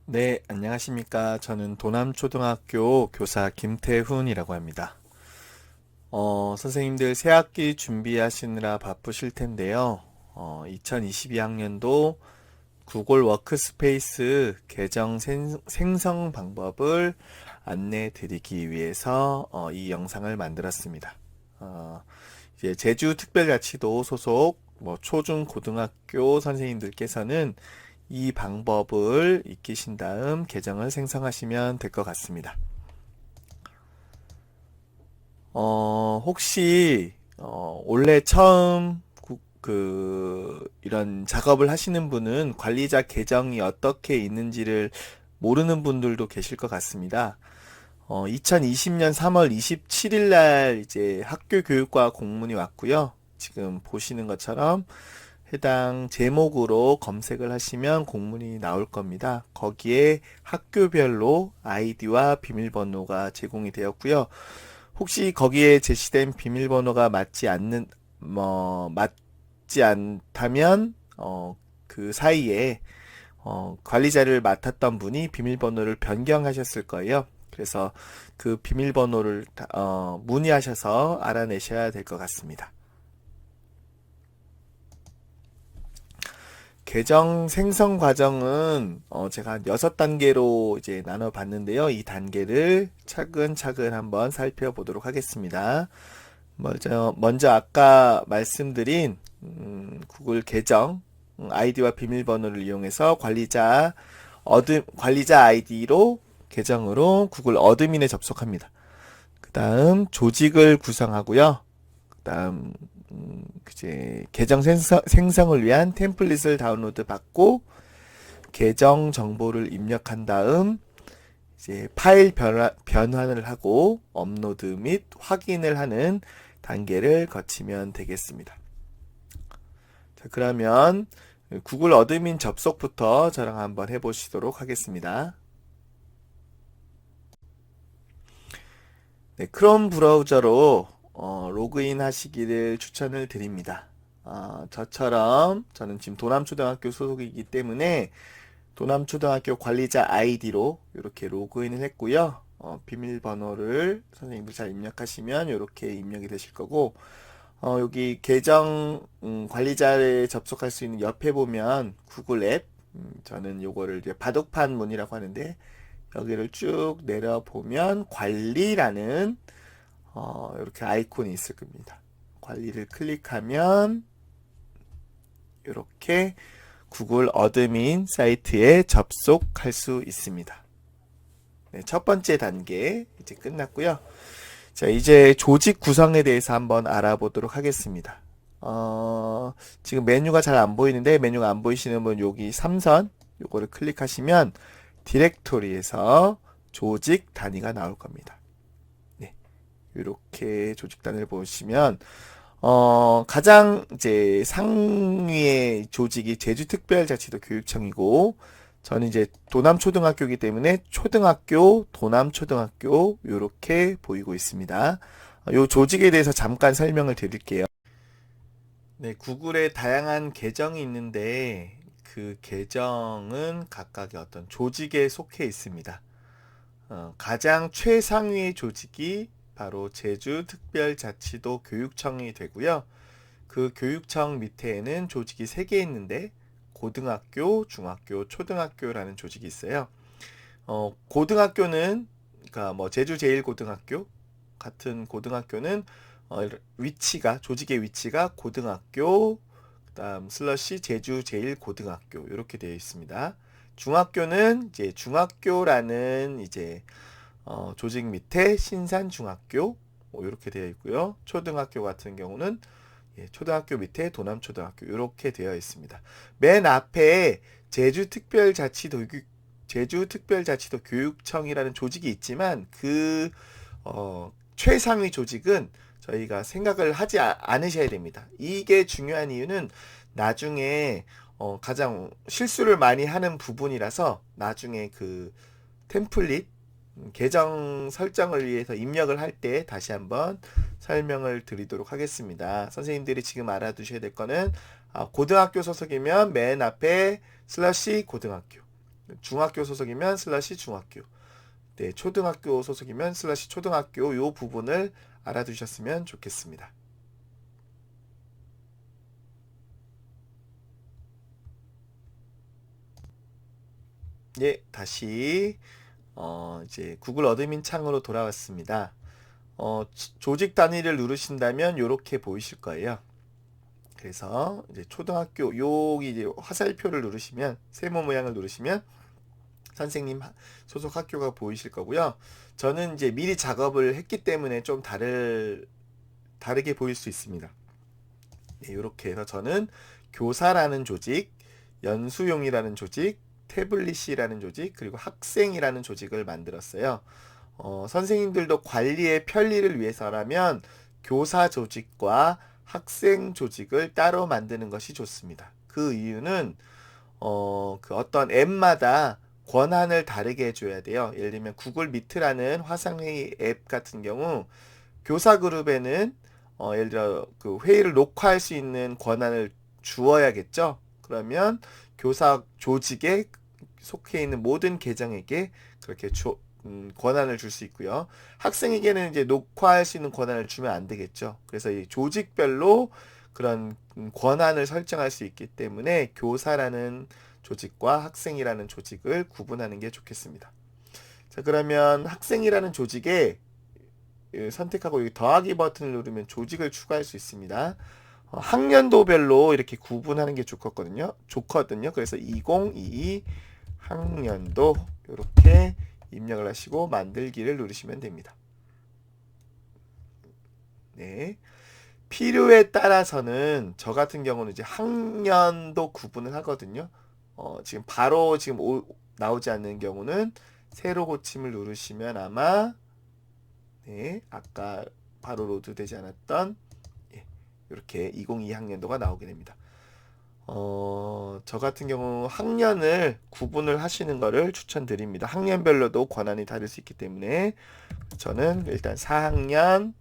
네, 안녕하십니까. 저는 도남초등학교 교사 김태훈이라고 합니다. 선생님들 새학기 준비하시느라 바쁘실 텐데요. 2022학년도 구글 워크스페이스 계정 생성 방법을 안내 드리기 위해서 이 영상을 만들었습니다. 이제 제주특별자치도 소속 초중 고등학교 선생님들께서는 이 방법을 익히신 다음 계정을 생성하시면 될 것 같습니다. 혹시 올해 처음 이런 작업을 하시는 분은 관리자 계정이 어떻게 있는지를 모르는 분들도 계실 것 같습니다. 2020년 3월 27일 날 이제 학교 교육과 공문이 왔고요. 지금 보시는 것처럼 해당 제목으로 검색을 하시면 공문이 나올 겁니다. 거기에 학교별로 아이디와 비밀번호가 제공이 되었고요. 혹시 거기에 제시된 비밀번호가 맞지 않다면, 그 사이에, 관리자를 맡았던 분이 비밀번호를 변경하셨을 거예요. 그래서 그 비밀번호를, 문의하셔서 알아내셔야 될 것 같습니다. 계정 생성 과정은 제가 한 6단계로 이제 나눠 봤는데요. 이 단계를 차근차근 한번 살펴보도록 하겠습니다. 먼저 아까 말씀드린 구글 계정 아이디와 비밀번호를 이용해서 관리자 아이디로 계정으로 구글 어드민에 접속합니다. 그 다음 조직을 구성하고요. 그 다음 이제 계정 생성을 위한 템플릿을 다운로드 받고 계정 정보를 입력한 다음 이제 파일 변환을 하고 업로드 및 확인을 하는 단계를 거치면 되겠습니다. 자, 그러면 구글 어드민 접속부터 저랑 한번 해보시도록 하겠습니다. 네, 크롬 브라우저로 로그인 하시기를 추천을 드립니다. 저처럼 저는 지금 도남초등학교 소속이기 때문에 도남초등학교 관리자 아이디로 이렇게 로그인을 했고요. 비밀번호를 선생님들 잘 입력하시면 이렇게 입력이 되실 거고, 여기 계정 관리자에 접속할 수 있는 옆에 보면 구글 앱, 저는 요거를 이제 바둑판 문이라고 하는데 여기를 쭉 내려보면 관리라는 이렇게 아이콘이 있을 겁니다. 관리를 클릭하면 이렇게 구글 어드민 사이트에 접속할 수 있습니다. 네, 첫 번째 단계 이제 끝났고요. 자, 이제 조직 구성에 대해서 한번 알아보도록 하겠습니다. 지금 메뉴가 잘 안 보이는데 메뉴가 안 보이시는 분 여기 3선 요거를 클릭하시면 디렉토리에서 조직 단위가 나올 겁니다. 네, 이렇게 조직 단위를 보시면 가장 이제 상위의 조직이 제주특별자치도 교육청이고, 저는 이제 도남초등학교이기 때문에 초등학교, 도남초등학교, 요렇게 보이고 있습니다. 요 조직에 대해서 잠깐 설명을 드릴게요. 네, 구글에 다양한 계정이 있는데, 그 계정은 각각의 어떤 조직에 속해 있습니다. 가장 최상위의 조직이 바로 제주특별자치도 교육청이 되고요. 그 교육청 밑에는 조직이 3개 있는데 고등학교, 중학교, 초등학교라는 조직이 있어요. 고등학교는 그러니까 뭐 제주제일고등학교 같은 고등학교는 조직의 위치가 고등학교, 그다음 슬러시 제주제일고등학교 이렇게 되어 있습니다. 중학교는 이제 중학교라는 이제 조직 밑에 신산중학교 이렇게 되어 있고요. 초등학교 같은 경우는 초등학교 밑에 도남초등학교 이렇게 되어 있습니다. 맨 앞에 제주특별자치도 교육청이라는 조직이 있지만 그 최상위 조직은 저희가 생각을 하지 않으셔야 됩니다. 이게 중요한 이유는 나중에 가장 실수를 많이 하는 부분이라서 나중에 그 템플릿 계정 설정을 위해서 입력을 할 때 다시 한번 설명을 드리도록 하겠습니다. 선생님들이 지금 알아두셔야 될 거는 고등학교 소속이면 맨 앞에 슬러시 고등학교, 중학교 소속이면 슬러시 중학교. 네, 초등학교 소속이면 슬러시 초등학교 요 부분을 알아두셨으면 좋겠습니다. 예, 다시 이제 구글 어드민 창으로 돌아왔습니다. 조직 단위를 누르신다면 이렇게 보이실 거예요. 그래서 이제 초등학교 여기 이제 화살표를 누르시면 세모 모양을 누르시면 선생님 소속 학교가 보이실 거고요. 저는 이제 미리 작업을 했기 때문에 좀 다르게 보일 수 있습니다. 네, 이렇게 해서 저는 교사라는 조직, 연수용이라는 조직, 태블릿이라는 조직, 그리고 학생이라는 조직을 만들었어요. 선생님들도 관리의 편리를 위해서라면 교사 조직과 학생 조직을 따로 만드는 것이 좋습니다. 그 이유는 그 어떤 앱마다 권한을 다르게 해줘야 돼요. 예를 들면 구글 미트라는 화상회의 앱 같은 경우 교사 그룹에는 예를 들어 그 회의를 녹화할 수 있는 권한을 주어야겠죠. 그러면 교사 조직에 속해 있는 모든 계정에게 그렇게 권한을 줄 수 있고요. 학생에게는 이제 녹화할 수 있는 권한을 주면 안 되겠죠. 그래서 이 조직별로 그런 권한을 설정할 수 있기 때문에 교사라는 조직과 학생이라는 조직을 구분하는 게 좋겠습니다. 자, 그러면 학생이라는 조직에 선택하고 여기 더하기 버튼을 누르면 조직을 추가할 수 있습니다. 학년도별로 이렇게 구분하는 게 좋거든요. 그래서 2022 학년도 이렇게 입력을 하시고 만들기를 누르시면 됩니다. 네. 필요에 따라서는 저 같은 경우는 이제 학년도 구분을 하거든요. 지금 바로 지금 나오지 않는 경우는 새로 고침을 누르시면 아마 네, 아까 바로 로드되지 않았던 이렇게 2022학년도가 나오게 됩니다. 저 같은 경우 학년을 구분을 하시는 것을 추천드립니다. 학년별로도 권한이 다를 수 있기 때문에 저는 일단 4학년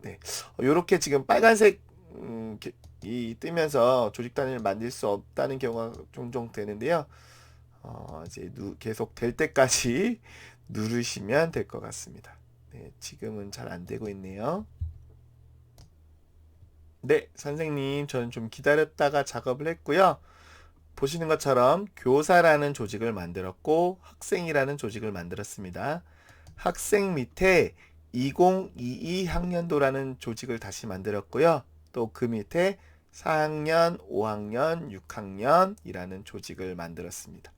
네, 이렇게 지금 빨간색 이 뜨면서 조직 단위를 만들 수 없다는 경우가 종종 되는데요. 이제 계속 될 때까지 누르시면 될 것 같습니다. 네, 지금은 잘 안 되고 있네요. 네, 선생님, 저는 좀 기다렸다가 작업을 했고요. 보시는 것처럼 교사라는 조직을 만들었고 학생이라는 조직을 만들었습니다. 학생 밑에 2022 학년도라는 조직을 다시 만들었고요. 또 그 밑에 4학년, 5학년, 6학년이라는 조직을 만들었습니다.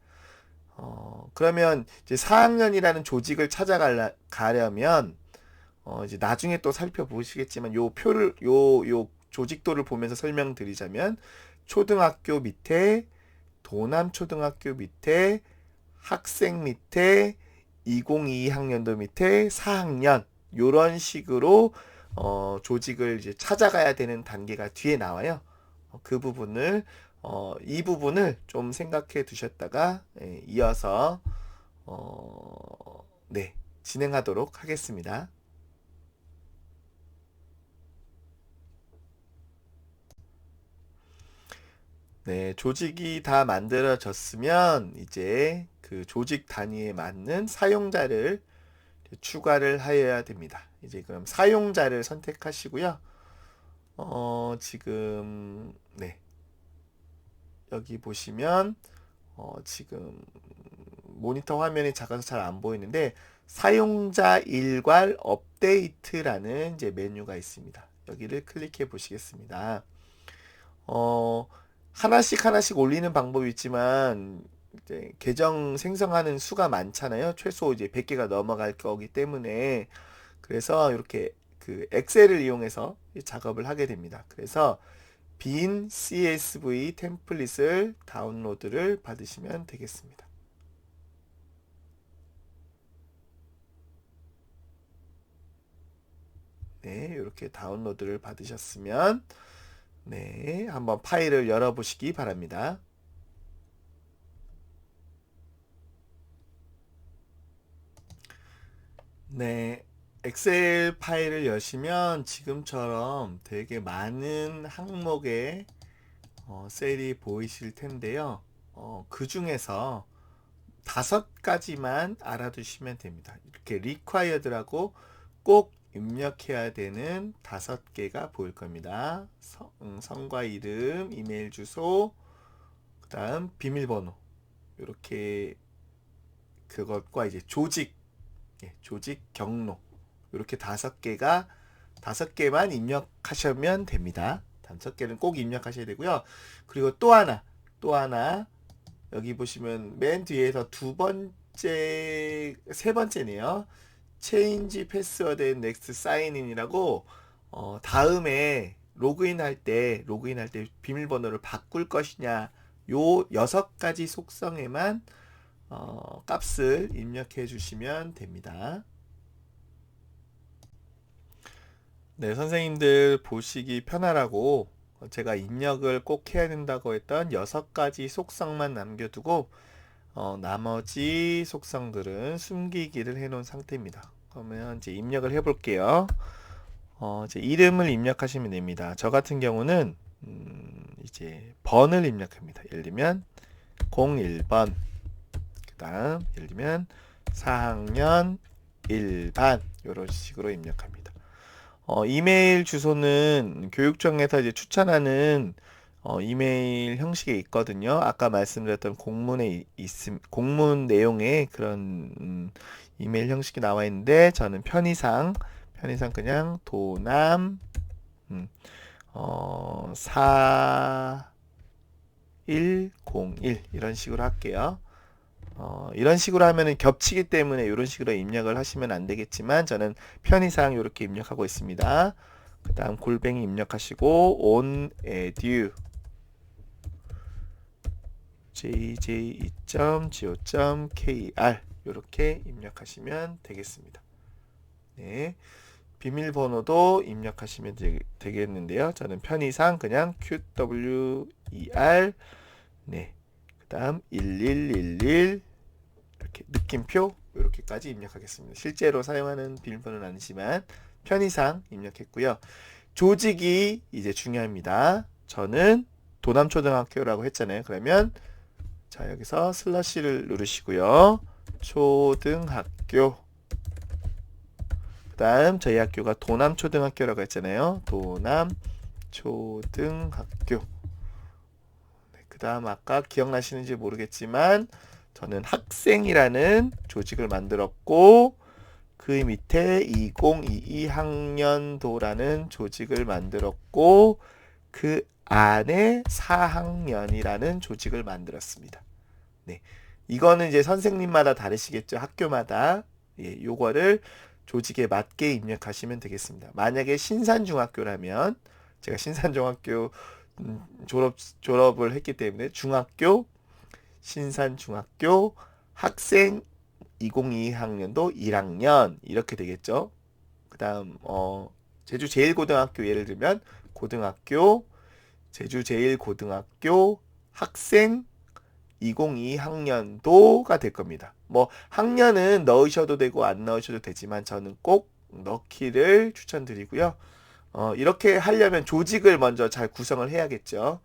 그러면 이제 4학년이라는 조직을 찾아가려면 이제 나중에 또 살펴보시겠지만 요 조직도를 보면서 설명드리자면 초등학교 밑에 도남초등학교 밑에 학생 밑에 2022학년도 밑에 4학년 요런 식으로 조직을 이제 찾아가야 되는 단계가 뒤에 나와요. 그 부분을 이 부분을 좀 생각해 두셨다가 이어서 네, 진행하도록 하겠습니다. 네, 조직이 다 만들어졌으면 이제 그 조직 단위에 맞는 사용자를 추가를 하여야 됩니다. 이제 그럼 사용자를 선택하시고요. 지금 네, 여기 보시면 지금 모니터 화면이 작아서 잘 안 보이는데 사용자 일괄 업데이트라는 이제 메뉴가 있습니다. 여기를 클릭해 보시겠습니다. 하나씩 올리는 방법이 있지만 이제 계정 생성하는 수가 많잖아요. 최소 이제 100개가 넘어갈 거기 때문에 그래서 이렇게 그 엑셀을 이용해서 작업을 하게 됩니다. 그래서 빈 CSV 템플릿을 다운로드를 받으시면 되겠습니다. 네, 이렇게 다운로드를 받으셨으면 네, 한번 파일을 열어보시기 바랍니다. 네, 엑셀 파일을 여시면 지금처럼 되게 많은 항목의 셀이 보이실 텐데요. 그 중에서 5가지만 알아두시면 됩니다. 이렇게 required라고 꼭 입력해야 되는 5개가 보일 겁니다. 성과 이름, 이메일 주소, 그 다음 비밀번호, 이렇게 그것과 이제 조직, 조직 경로, 이렇게 5개만 입력하시면 됩니다. 5개는 꼭 입력하셔야 되고요. 그리고 또 하나, 여기 보시면 맨 뒤에서 세 번째네요. Change Password and Next Sign In이라고 다음에 로그인할 때 비밀번호를 바꿀 것이냐, 요 6가지 속성에만 값을 입력해 주시면 됩니다. 네, 선생님들 보시기 편하라고 제가 입력을 꼭 해야 된다고 했던 6가지 속성만 남겨두고 나머지 속성들은 숨기기를 해놓은 상태입니다. 그러면 이제 입력을 해볼게요. 이제 이름을 입력하시면 됩니다. 저 같은 경우는 이제 번을 입력합니다. 예를 들면 01번, 그 다음 예를 들면 4학년 1반 이런 식으로 입력합니다. 이메일 주소는 교육청에서 이제 추천하는 이메일 형식에 있거든요. 아까 말씀드렸던 공문 내용에 그런 이메일 형식이 나와 있는데 저는 편의상 그냥 도남 4101 이런 식으로 할게요. 이런 식으로 하면은 겹치기 때문에 이런 식으로 입력을 하시면 안 되겠지만 저는 편의상 이렇게 입력하고 있습니다. 그 다음 골뱅이 입력하시고 on edu jj2.go.kr 이렇게 입력하시면 되겠습니다. 네, 비밀번호도 입력하시면 되겠는데요. 저는 편의상 그냥 qwer 네, 그 다음 1111 이렇게 느낌표 이렇게까지 입력하겠습니다. 실제로 사용하는 비밀번호는 아니지만 편의상 입력했고요. 조직이 이제 중요합니다. 저는 도남초등학교라고 했잖아요. 그러면 자, 여기서 슬러시를 누르시고요. 초등학교, 그 다음 저희 학교가 도남초등학교라고 했잖아요. 도남초등학교. 그 다음 아까 기억나시는지 모르겠지만 저는 학생이라는 조직을 만들었고 그 밑에 2022학년도라는 조직을 만들었고 그 안에 4학년이라는 조직을 만들었습니다. 네, 이거는 이제 선생님마다 다르시겠죠. 학교마다. 예, 요거를 조직에 맞게 입력하시면 되겠습니다. 만약에 신산중학교라면 제가 신산중학교 졸업을 했기 때문에 중학교, 신산중학교, 학생 2022학년도 1학년 이렇게 되겠죠. 그 다음 제주 제일고등학교 예를 들면 고등학교, 제주 제일고등학교 학생 2022학년도가 될 겁니다. 뭐 학년은 넣으셔도 되고 안 넣으셔도 되지만 저는 꼭 넣기를 추천드리고요. 이렇게 하려면 조직을 먼저 잘 구성을 해야겠죠.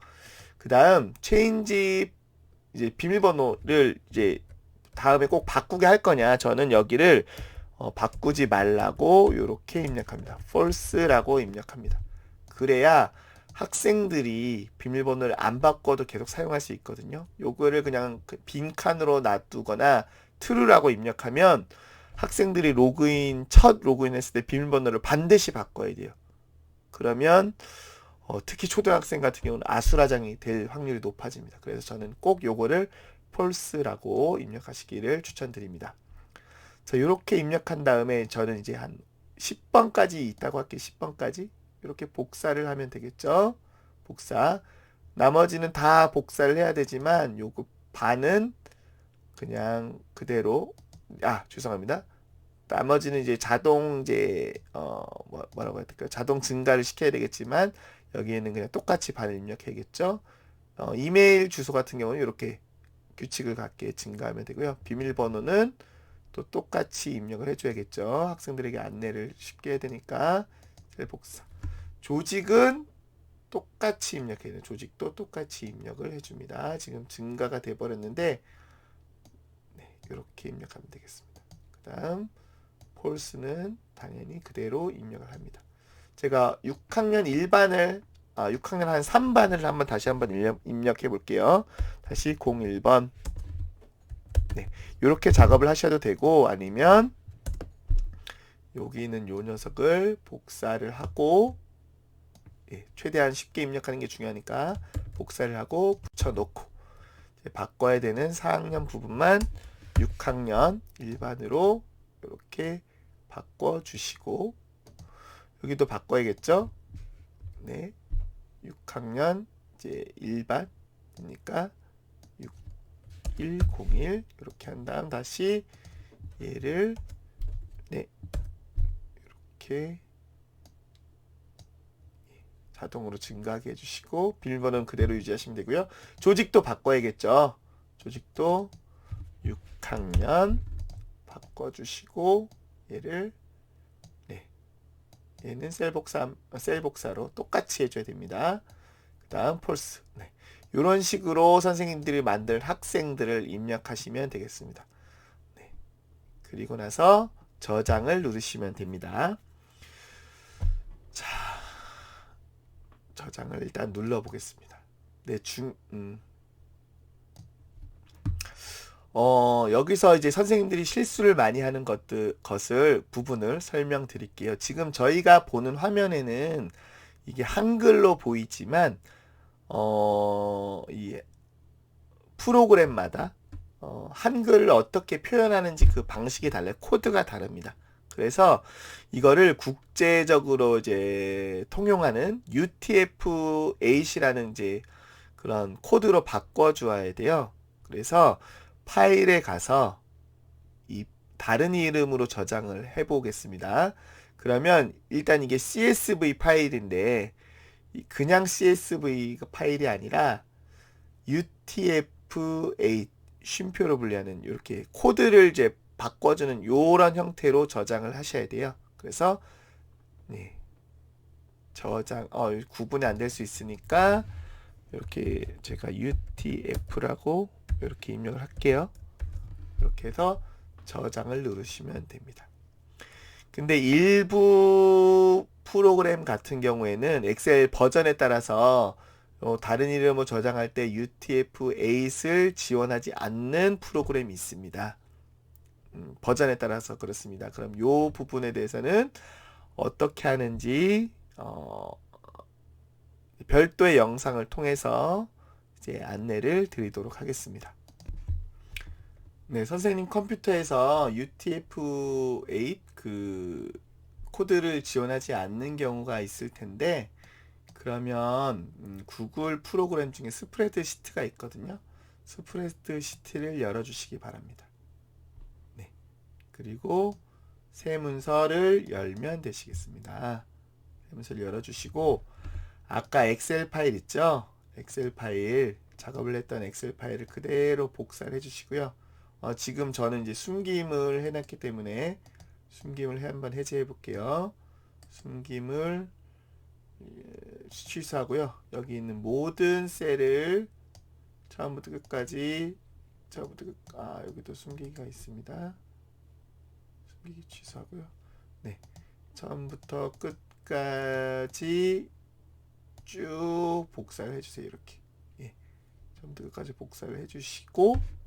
그 다음 체인지 이제 비밀번호를 이제 다음에 꼭 바꾸게 할 거냐, 저는 여기를 바꾸지 말라고 이렇게 입력합니다. false라고 입력합니다. 그래야 학생들이 비밀번호를 안 바꿔도 계속 사용할 수 있거든요. 요거를 그냥 빈칸으로 놔두거나 true라고 입력하면 학생들이 첫 로그인했을 때 비밀번호를 반드시 바꿔야 돼요. 그러면 특히 초등학생 같은 경우는 아수라장이 될 확률이 높아집니다. 그래서 저는 꼭 요거를 false라고 입력하시기를 추천드립니다. 자, 이렇게 입력한 다음에 저는 이제 한 10번까지 있다고 할게요. 10번까지 이렇게 복사를 하면 되겠죠. 복사. 나머지는 다 복사를 해야 되지만 요거 반은 그냥 그대로, 죄송합니다. 나머지는 이제 자동 뭐라고 해야 될까요? 자동 증가를 시켜야 되겠지만 여기에는 그냥 똑같이 반을 입력해야겠죠. 이메일 주소 같은 경우는 이렇게 규칙을 갖게 증가하면 되고요. 비밀번호는 또 똑같이 입력을 해줘야겠죠. 학생들에게 안내를 쉽게 해야 되니까. 복사. 조직은 똑같이 입력해야 돼요. 조직도 똑같이 입력을 해줍니다. 지금 증가가 돼버렸는데 네, 이렇게 입력하면 되겠습니다. 그 다음 폴스는 당연히 그대로 입력을 합니다. 제가 6학년 1반을 6학년 한 3반을 한번 다시 한번 입력해 볼게요. 다시 01번. 네, 이렇게 작업을 하셔도 되고, 아니면 여기 있는 요 녀석을 복사를 하고, 예, 최대한 쉽게 입력하는 게 중요하니까 복사를 하고 붙여놓고, 바꿔야 되는 4학년 부분만 6학년 1반으로 이렇게 바꿔주시고, 여기도 바꿔야겠죠? 네, 6학년 이제 1반이니까 6101 이렇게 한 다음 다시 얘를 네, 이렇게 자동으로 증가하게 해주시고 비밀번호는 그대로 유지하시면 되고요. 조직도 바꿔야겠죠. 조직도 6학년 바꿔주시고 얘를 네, 얘는 셀 복사로 똑같이 해줘야 됩니다. 그 다음 폴스. 네, 이런 식으로 선생님들이 만들 학생들을 입력하시면 되겠습니다. 네, 그리고 나서 저장을 누르시면 됩니다. 자, 저장을 일단 눌러 보겠습니다. 네, 여기서 이제 선생님들이 실수를 많이 하는 부분을 설명드릴게요. 지금 저희가 보는 화면에는 이게 한글로 보이지만, 이 프로그램마다, 한글을 어떻게 표현하는지 그 방식이 달라요. 코드가 다릅니다. 그래서 이거를 국제적으로 이제 통용하는 UTF-8이라는 이제 그런 코드로 바꿔 주어야 돼요. 그래서 파일에 가서 이 다른 이름으로 저장을 해 보겠습니다. 그러면 일단 이게 CSV 파일인데 그냥 CSV 파일이 아니라 UTF-8 쉼표로 분류하는 이렇게 코드를 이제 바꿔주는 이런 형태로 저장을 하셔야 돼요. 그래서 네, 저장 구분이 안 될 수 있으니까 이렇게 제가 UTF라고 이렇게 입력을 할게요. 이렇게 해서 저장을 누르시면 됩니다. 근데 일부 프로그램 같은 경우에는 엑셀 버전에 따라서 다른 이름으로 저장할 때 UTF-8을 지원하지 않는 프로그램이 있습니다. 버전에 따라서 그렇습니다. 그럼 이 부분에 대해서는 어떻게 하는지 별도의 영상을 통해서 이제 안내를 드리도록 하겠습니다. 네, 선생님 컴퓨터에서 UTF-8 그 코드를 지원하지 않는 경우가 있을 텐데, 그러면 구글 프로그램 중에 스프레드시트가 있거든요. 스프레드시트를 열어주시기 바랍니다. 네, 그리고 새 문서를 열면 되시겠습니다. 새 문서를 열어주시고 아까 엑셀 파일 있죠? 엑셀 파일, 작업을 했던 엑셀 파일을 그대로 복사를 해주시고요. 지금 저는 이제 숨김을 해놨기 때문에 숨김을 한번 해제해 볼게요. 숨김을 취소하고요. 여기 있는 모든 셀을 처음부터 끝까지 여기도 숨기기가 있습니다. 숨기기 취소하고요. 네, 처음부터 끝까지 쭉 복사를 해주세요. 이렇게 처음부터 끝까지 복사를 해주시고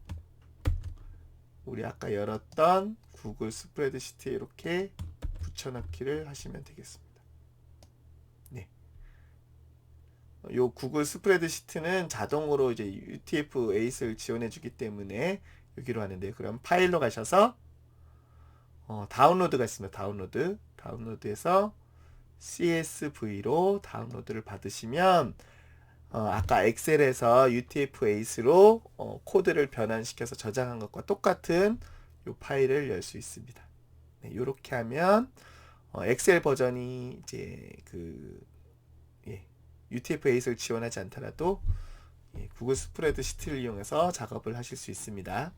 우리 아까 열었던 구글 스프레드시트에 이렇게 붙여넣기를 하시면 되겠습니다. 네, 요 구글 스프레드시트는 자동으로 이제 UTF-8을 지원해주기 때문에 여기로 하는데요. 그럼 파일로 가셔서 다운로드가 있습니다. 다운로드에서 CSV로 다운로드를 받으시면 아까 엑셀에서 UTF-8으로 코드를 변환시켜서 저장한 것과 똑같은 이 파일을 열 수 있습니다. 네, 이렇게 하면 엑셀 버전이 이제 UTF-8을 지원하지 않더라도 구글 스프레드시트를 이용해서 작업을 하실 수 있습니다.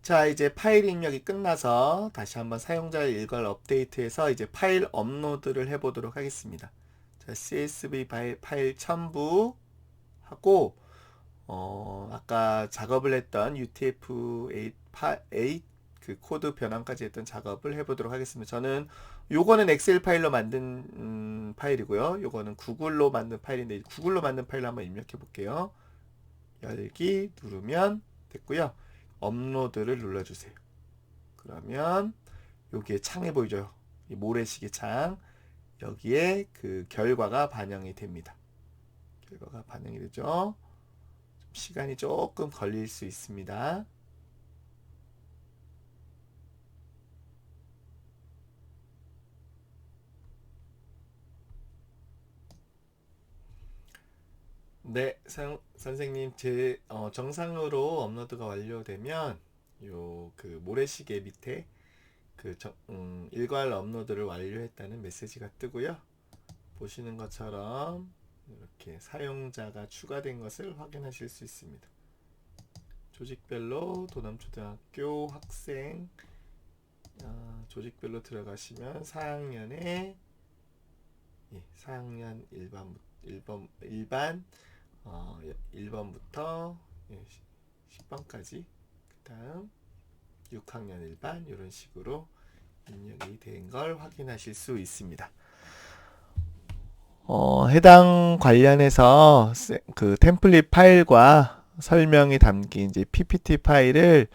자, 이제 파일 입력이 끝나서 다시 한번 사용자 일괄 업데이트해서 이제 파일 업로드를 해보도록 하겠습니다. 자, CSV 파일 첨부하고 아까 작업을 했던 UTF-8 그 코드 변환까지 했던 작업을 해보도록 하겠습니다. 저는 요거는 엑셀 파일로 만든 파일이고요. 요거는 구글로 만든 파일인데 구글로 만든 파일로 한번 입력해 볼게요. 열기 누르면 됐고요. 업로드를 눌러주세요. 그러면 여기에 창에 보이죠? 이 모래시계 창 여기에 그 결과가 반영이 됩니다. 결과가 반영이 되죠. 시간이 조금 걸릴 수 있습니다. 네, 선생님, 정상으로 업로드가 완료되면 요 그 모래시계 밑에 그 일괄 업로드를 완료했다는 메시지가 뜨고요. 보시는 것처럼 이렇게 사용자가 추가된 것을 확인하실 수 있습니다. 조직별로 도남초등학교 학생 조직별로 들어가시면 4학년에 4학년 1번 1번부터 10번까지 그 다음 6학년 1반 이런 식으로 입력이 된 걸 확인하실 수 있습니다. 해당 관련해서 그 템플릿 파일과 설명이 담긴 이제 PPT 파일을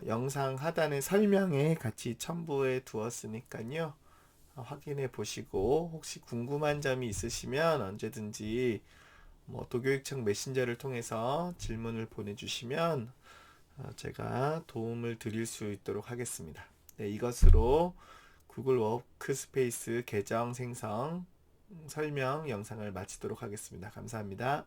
영상 하단의 설명에 같이 첨부해 두었으니까요. 확인해 보시고 혹시 궁금한 점이 있으시면 언제든지 도교육청 메신저를 통해서 질문을 보내주시면 제가 도움을 드릴 수 있도록 하겠습니다. 네, 이것으로 구글 워크스페이스 계정 생성 설명 영상을 마치도록 하겠습니다. 감사합니다.